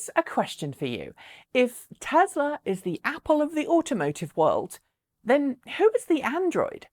Here's a question for you. If Tesla is the Apple of the automotive world, then who is the Android?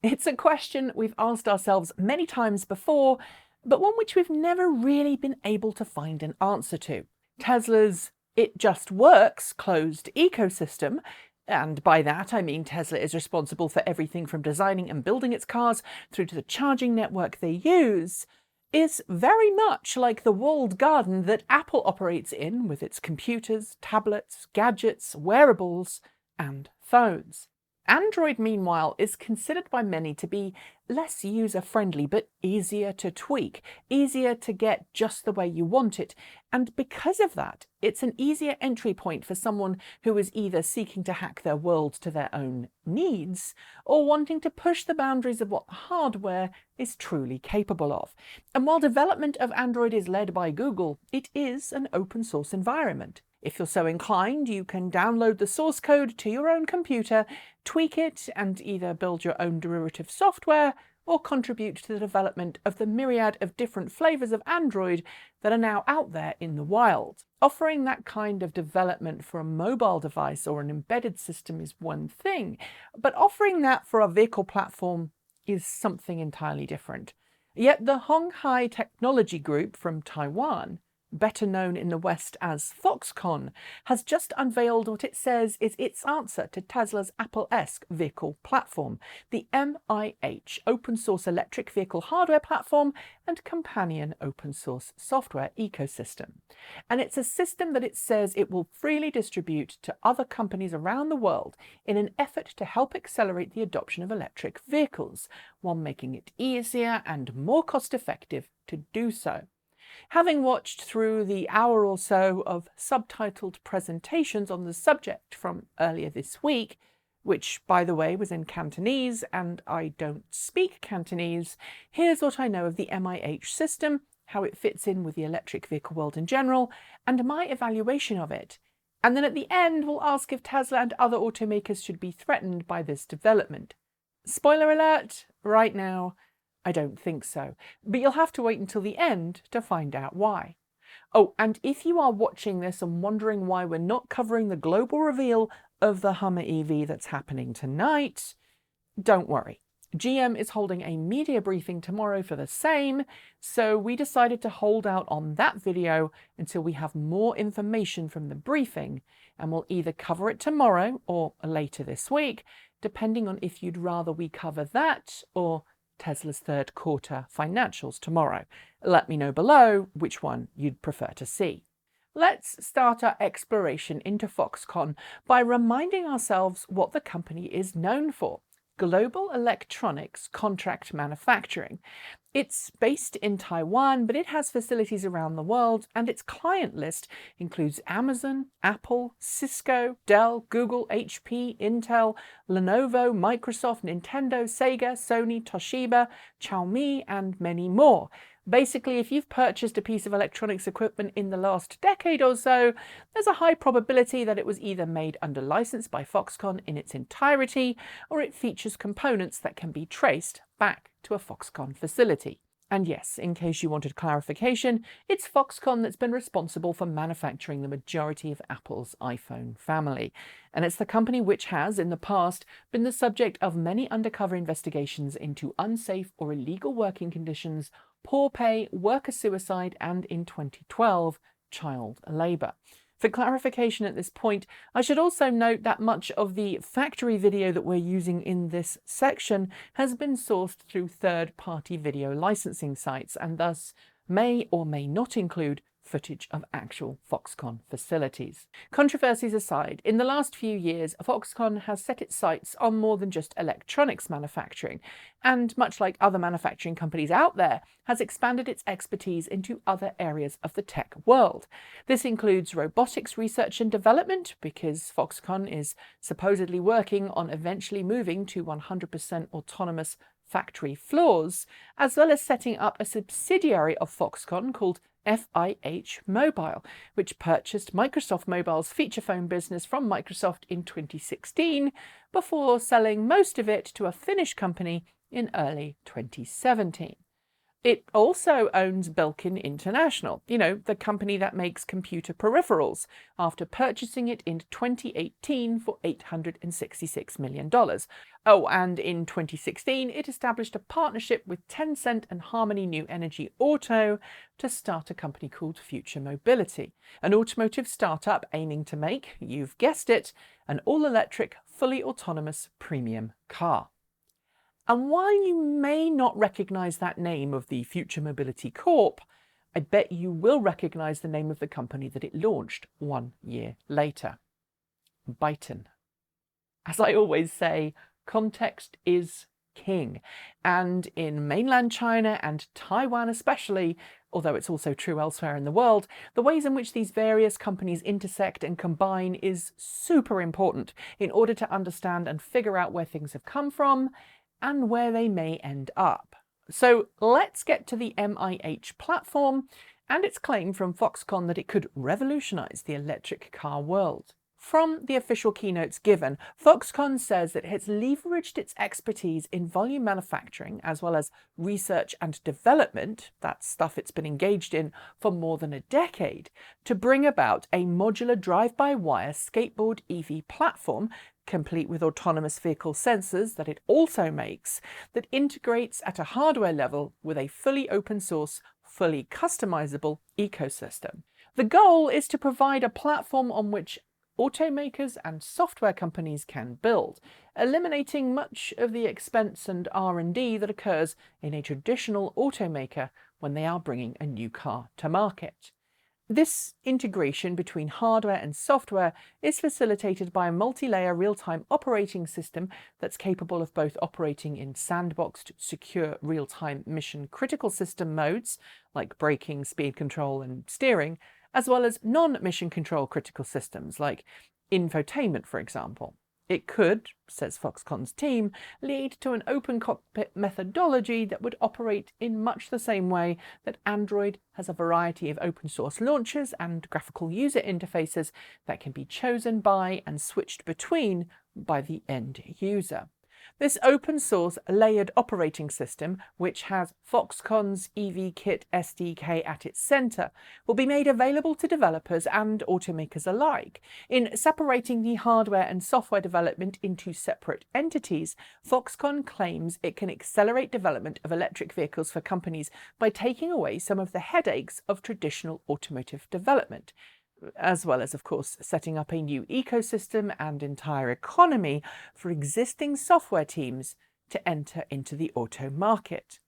It's a question we've asked ourselves many times before, but one which we've never really been able to find an answer to. Tesla's "it just works" closed ecosystem, and by that I mean Tesla is responsible for everything from designing and building its cars through to the charging network they use, is very much like the walled garden that Apple operates in with its computers, tablets, gadgets, wearables, and phones. Android, meanwhile, is considered by many to be less user-friendly but easier to tweak, easier to get just the way you want it, and because of that, it's an easier entry point for someone who is either seeking to hack their world to their own needs or wanting to push the boundaries of what the hardware is truly capable of. And while development of Android is led by Google, it is an open source environment. If you're so inclined, you can download the source code to your own computer, tweak it, and either build your own derivative software or contribute to the development of the myriad of different flavors of Android that are now out there in the wild. Offering that kind of development for a mobile device or an embedded system is one thing, but offering that for a vehicle platform is something entirely different. Yet the Hong Hai Technology Group from Taiwan, better known in the West as Foxconn, has just unveiled what it says is its answer to Tesla's Apple-esque vehicle platform, the MIH, open source electric vehicle hardware platform and companion open source software ecosystem. And it's a system that it says it will freely distribute to other companies around the world in an effort to help accelerate the adoption of electric vehicles, while making it easier and more cost-effective to do so. Having watched through the hour or so of subtitled presentations on the subject from earlier this week, which, by the way, was in Cantonese, and I don't speak Cantonese, here's what I know of the MIH system, how it fits in with the electric vehicle world in general, and my evaluation of it. And then at the end, we'll ask if Tesla and other automakers should be threatened by this development. Spoiler alert, right now, I don't think so, but you'll have to wait until the end to find out why. Oh, and if you are watching this and wondering why we're not covering the global reveal of the Hummer EV that's happening tonight, don't worry. GM is holding a media briefing tomorrow for the same, so we decided to hold out on that video until we have more information from the briefing, and we'll either cover it tomorrow or later this week, depending on if you'd rather we cover that or Tesla's third quarter financials tomorrow. Let me know below which one you'd prefer to see. Let's start our exploration into Foxconn by reminding ourselves what the company is known for: global electronics contract manufacturing. It's based in Taiwan, but it has facilities around the world, and its client list includes Amazon, Apple, Cisco, Dell, Google, HP, Intel, Lenovo, Microsoft, Nintendo, Sega, Sony, Toshiba, Xiaomi, and many more. Basically, if you've purchased a piece of electronics equipment in the last decade or so, there's a high probability that it was either made under license by Foxconn in its entirety, or it features components that can be traced back to a Foxconn facility. And yes, in case you wanted clarification, it's Foxconn that's been responsible for manufacturing the majority of Apple's iPhone family. And it's the company which has, in the past, been the subject of many undercover investigations into unsafe or illegal working conditions, poor pay, worker suicide, and in 2012, child labour. For clarification at this point, I should also note that much of the factory video that we're using in this section has been sourced through third-party video licensing sites and thus may or may not include footage of actual Foxconn facilities. Controversies aside, in the last few years, Foxconn has set its sights on more than just electronics manufacturing, and much like other manufacturing companies out there, has expanded its expertise into other areas of the tech world. This includes robotics research and development, because Foxconn is supposedly working on eventually moving to 100% autonomous factory floors, as well as setting up a subsidiary of Foxconn called FIH Mobile, which purchased Microsoft Mobile's feature phone business from Microsoft in 2016 before selling most of it to a Finnish company in early 2017. It also owns Belkin International, the company that makes computer peripherals, after purchasing it in 2018 for $866 million. Oh, and in 2016, it established a partnership with Tencent and Harmony New Energy Auto to start a company called Future Mobility, an automotive startup aiming to make, you've guessed it, an all-electric, fully autonomous premium car. And while you may not recognise that name of the Future Mobility Corp, I bet you will recognise the name of the company that it launched 1 year later. Byton. As I always say, context is king. And in mainland China and Taiwan especially, although it's also true elsewhere in the world, the ways in which these various companies intersect and combine is super important in order to understand and figure out where things have come from and where they may end up. So let's get to the MIH platform and its claim from Foxconn that it could revolutionise the electric car world. From the official keynotes given, Foxconn says that it has leveraged its expertise in volume manufacturing as well as research and development, that's stuff it's been engaged in for more than a decade, to bring about a modular drive-by-wire skateboard EV platform complete with autonomous vehicle sensors that it also makes, that integrates at a hardware level with a fully open source, fully customizable ecosystem. The goal is to provide a platform on which automakers and software companies can build, eliminating much of the expense and R&D that occurs in a traditional automaker when they are bringing a new car to market. This integration between hardware and software is facilitated by a multi-layer real-time operating system that's capable of both operating in sandboxed, secure, real-time mission-critical system modes, like braking, speed control, and steering, as well as non-mission control critical systems, like infotainment, for example. It could, says Foxconn's team, lead to an open cockpit methodology that would operate in much the same way that Android has a variety of open source launchers and graphical user interfaces that can be chosen by and switched between by the end user. This open source layered operating system, which has Foxconn's EVKit SDK at its centre, will be made available to developers and automakers alike. In separating the hardware and software development into separate entities, Foxconn claims it can accelerate development of electric vehicles for companies by taking away some of the headaches of traditional automotive development, as well as, of course, setting up a new ecosystem and entire economy for existing software teams to enter into the auto market.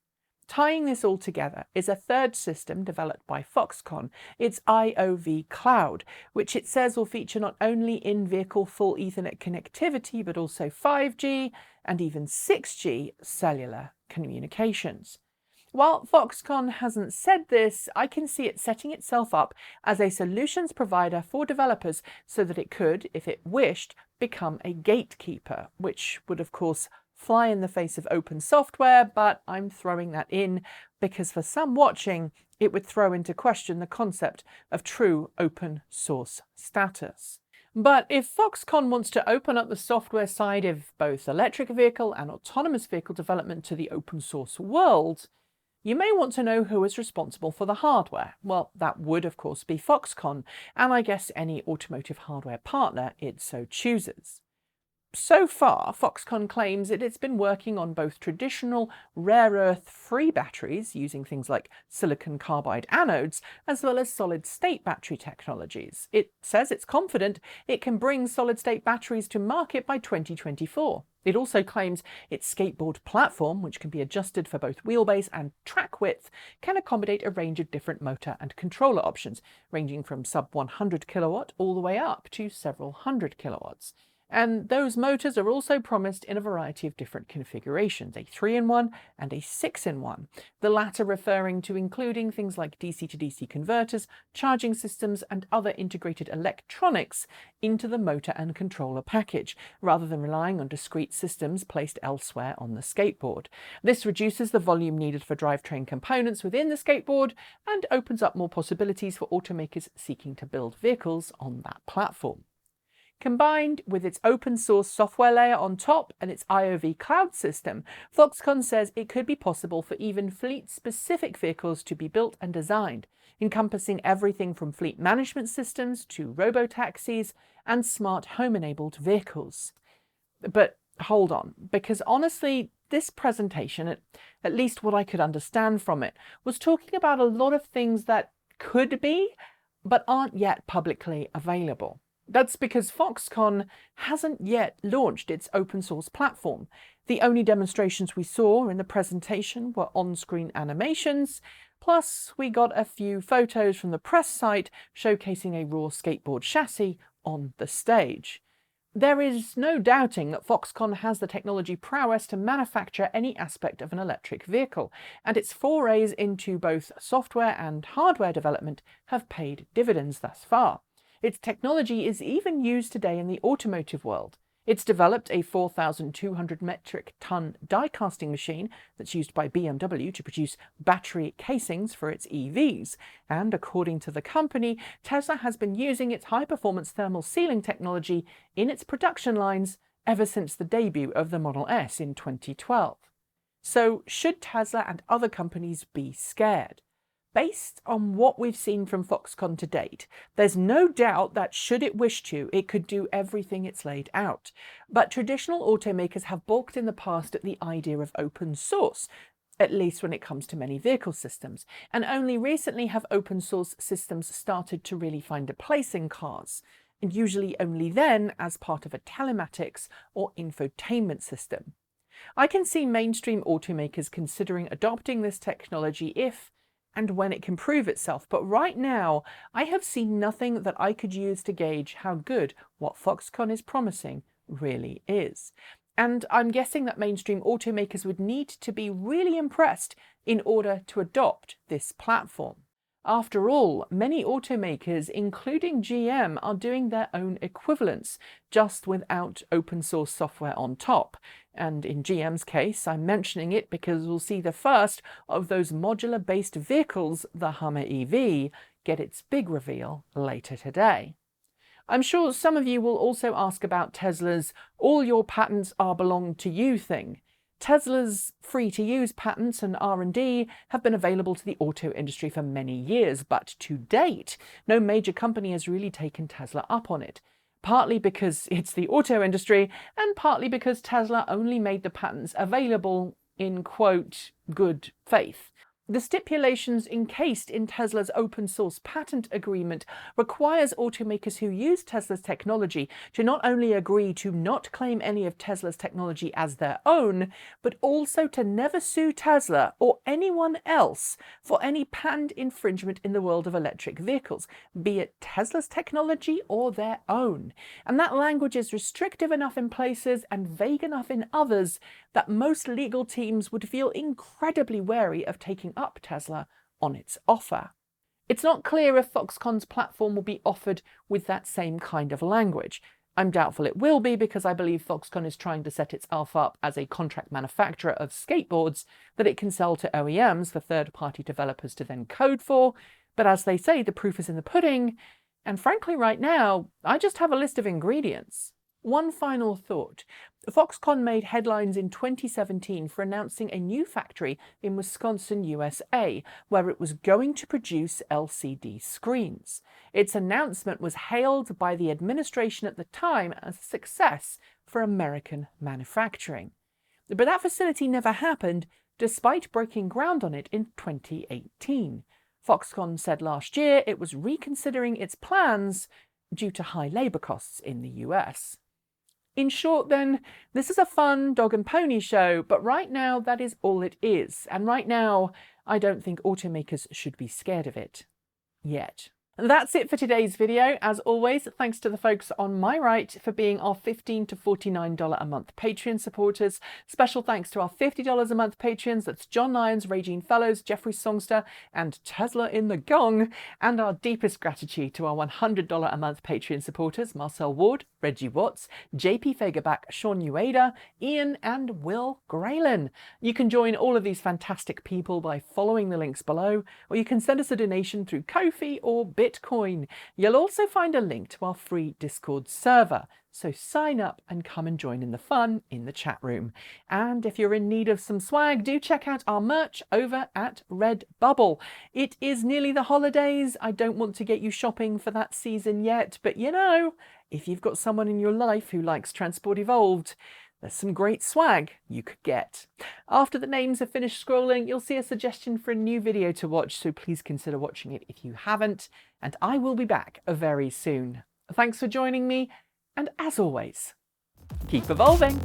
Tying this all together is a third system developed by Foxconn, its IOV Cloud, which it says will feature not only in-vehicle full Ethernet connectivity, but also 5G and even 6G cellular communications. While Foxconn hasn't said this, I can see it setting itself up as a solutions provider for developers so that it could, if it wished, become a gatekeeper, which would of course fly in the face of open software, but I'm throwing that in because for some watching, it would throw into question the concept of true open source status. But if Foxconn wants to open up the software side of both electric vehicle and autonomous vehicle development to the open source world, you may want to know who is responsible for the hardware. Well, that would of course be Foxconn, and I guess any automotive hardware partner it so chooses. So far, Foxconn claims that it's been working on both traditional rare earth-free batteries, using things like silicon carbide anodes, as well as solid-state battery technologies. It says it's confident it can bring solid-state batteries to market by 2024. It also claims its skateboard platform, which can be adjusted for both wheelbase and track width, can accommodate a range of different motor and controller options, ranging from sub 100 kilowatt all the way up to several hundred kilowatts. And those motors are also promised in a variety of different configurations, a 3-in-1 and a 6-in-1, the latter referring to including things like DC to DC converters, charging systems, and other integrated electronics into the motor and controller package, rather than relying on discrete systems placed elsewhere on the skateboard. This reduces the volume needed for drivetrain components within the skateboard and opens up more possibilities for automakers seeking to build vehicles on that platform. Combined with its open source software layer on top and its IOV cloud system, Foxconn says it could be possible for even fleet-specific vehicles to be built and designed, encompassing everything from fleet management systems to robotaxis and smart home-enabled vehicles. But hold on, because honestly, this presentation, at least what I could understand from it, was talking about a lot of things that could be, but aren't yet publicly available. That's because Foxconn hasn't yet launched its open source platform. The only demonstrations we saw in the presentation were on-screen animations, plus we got a few photos from the press site showcasing a raw skateboard chassis on the stage. There is no doubting that Foxconn has the technology prowess to manufacture any aspect of an electric vehicle, and its forays into both software and hardware development have paid dividends thus far. Its technology is even used today in the automotive world. It's developed a 4,200 metric ton die casting machine that's used by BMW to produce battery casings for its EVs. And according to the company, Tesla has been using its high-performance thermal sealing technology in its production lines ever since the debut of the Model S in 2012. So should Tesla and other companies be scared? Based on what we've seen from Foxconn to date, there's no doubt that should it wish to, it could do everything it's laid out. But traditional automakers have balked in the past at the idea of open source, at least when it comes to many vehicle systems, and only recently have open source systems started to really find a place in cars, and usually only then as part of a telematics or infotainment system. I can see mainstream automakers considering adopting this technology if and when it can prove itself, but right now I have seen nothing that I could use to gauge how good what Foxconn is promising really is. And I'm guessing that mainstream automakers would need to be really impressed in order to adopt this platform. After all, many automakers, including GM, are doing their own equivalents, just without open source software on top. And in GM's case, I'm mentioning it because we'll see the first of those modular-based vehicles, the Hummer EV, get its big reveal later today. I'm sure some of you will also ask about Tesla's "all your patents are belong to you" thing. Tesla's free-to-use patents and R&D have been available to the auto industry for many years, but to date, no major company has really taken Tesla up on it. Partly because it's the auto industry, and partly because Tesla only made the patents available in, quote, good faith. The stipulations encased in Tesla's open source patent agreement requires automakers who use Tesla's technology to not only agree to not claim any of Tesla's technology as their own, but also to never sue Tesla or anyone else for any patent infringement in the world of electric vehicles, be it Tesla's technology or their own. And that language is restrictive enough in places and vague enough in others that most legal teams would feel incredibly wary of taking up Tesla on its offer. It's not clear if Foxconn's platform will be offered with that same kind of language. I'm doubtful it will be because I believe Foxconn is trying to set itself up as a contract manufacturer of skateboards that it can sell to OEMs for third-party developers to then code for, but as they say, the proof is in the pudding, and frankly right now, I just have a list of ingredients. One final thought. Foxconn made headlines in 2017 for announcing a new factory in Wisconsin, USA, where it was going to produce LCD screens. Its announcement was hailed by the administration at the time as a success for American manufacturing. But that facility never happened, despite breaking ground on it in 2018. Foxconn said last year it was reconsidering its plans due to high labour costs in the US. In short then, this is a fun dog and pony show, but right now that is all it is. And right now, I don't think automakers should be scared of it. Yet. That's it for today's video. As always, thanks to the folks on my right for being our $15 to $49 a month Patreon supporters. Special thanks to our $50 a month patrons. That's John Lyons, Regine Fellows, Jeffrey Songster, and Tesla in the Gong. And our deepest gratitude to our $100 a month Patreon supporters, Marcel Ward, Reggie Watts, JP Fagerback, Sean Ueda, Ian, and Will Graylin. You can join all of these fantastic people by following the links below, or you can send us a donation through Ko-fi or Bit Bitcoin. You'll also find a link to our free Discord server, so sign up and come and join in the fun in the chat room. And if you're in need of some swag, do check out our merch over at Redbubble. It is nearly the holidays. I don't want to get you shopping for that season yet, but you know, if you've got someone in your life who likes Transport Evolved, there's some great swag you could get. After the names have finished scrolling, you'll see a suggestion for a new video to watch, so please consider watching it if you haven't, and I will be back very soon. Thanks for joining me, and as always, keep evolving!